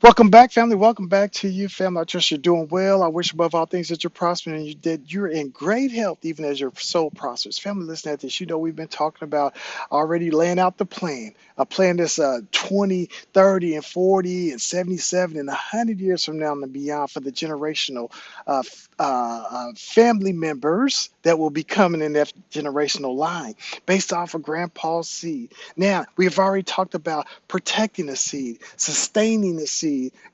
Welcome back, family. Welcome back to you, family. I trust you're doing well. I wish above all things that you're prospering and that you're in great health, even as your soul prospers. Family, listen at this. You know, we've been talking about already laying out the plan, a plan that's 20, 30, and 40, and 77, and 100 years from now and beyond for the generational family members that will be coming in that generational line based off of Grandpa's seed. Now, we've already talked about protecting the seed, sustaining the seed,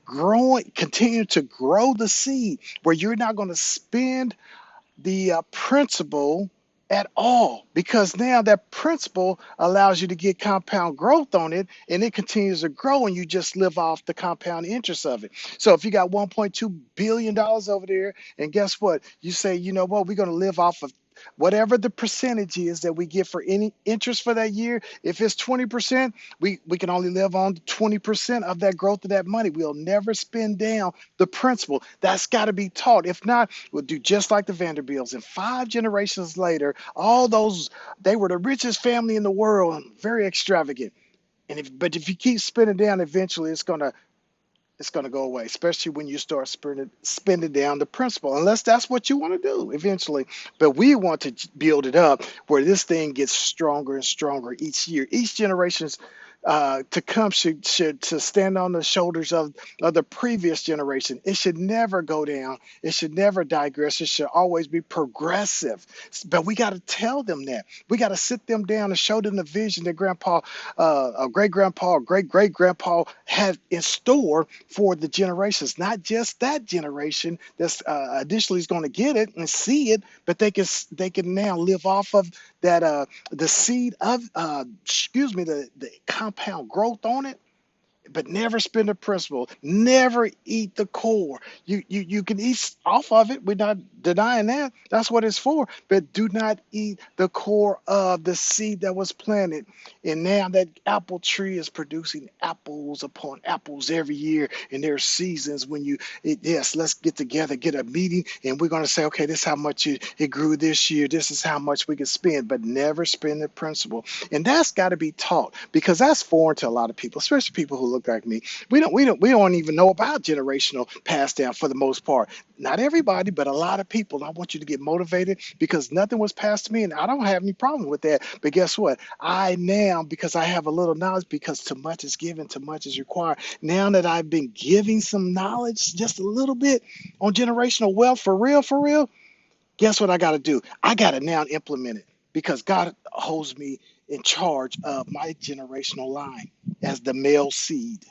growing, continue to grow the seed where you're not going to spend the principal at all because now that principal allows you to get compound growth on it and it continues to grow and you just live off the compound interest of it. So if you got $1.2 billion over there and guess what, you say, you know what, we're going to live off of whatever the percentage is that we get for any interest for that year. If it's 20%, we can only live on 20% of that growth of that money. We'll never spend down the principal. That's got to be taught. If not, we'll do just like the Vanderbilts. And 5 generations later, all those, they were the richest family in the world, very extravagant. But if you keep spending down, eventually it's gonna go away, especially when you start spending down the principal, unless that's what you want to do eventually. But we want to build it up where this thing gets stronger and stronger each year. Each generation's to come should to stand on the shoulders of the previous generation. It should never go down. It should never digress. It should always be progressive. But we got to tell them that. We got to sit them down and show them the vision that grandpa, great grandpa, great great grandpa had in store for the generations, not just that generation that's additionally is going to get it and see it, but they can now live off of that the seed of excuse me the compound growth on it, but never spend the principal. Never eat the core. You can eat off of it. We're not denying that. That's what it's for. But do not eat the core of the seed that was planted. And now that apple tree is producing apples upon apples every year. And there are seasons when yes, let's get together, get a meeting, and we're going to say, okay, this is how much it grew this year. This is how much we can spend, but never spend the principal. And that's got to be taught because that's foreign to a lot of people, especially people who look like me. We don't even know about generational pass down for the most part. Not everybody, but a lot of people. And I want you to get motivated because nothing was passed to me, and I don't have any problem with that. But guess what? I now, because I have a little knowledge, because too much is given, too much is required. Now that I've been giving some knowledge, just a little bit on generational wealth, for real, guess what I got to do? I got to now implement it because God holds me in charge of my generational line as the male seed.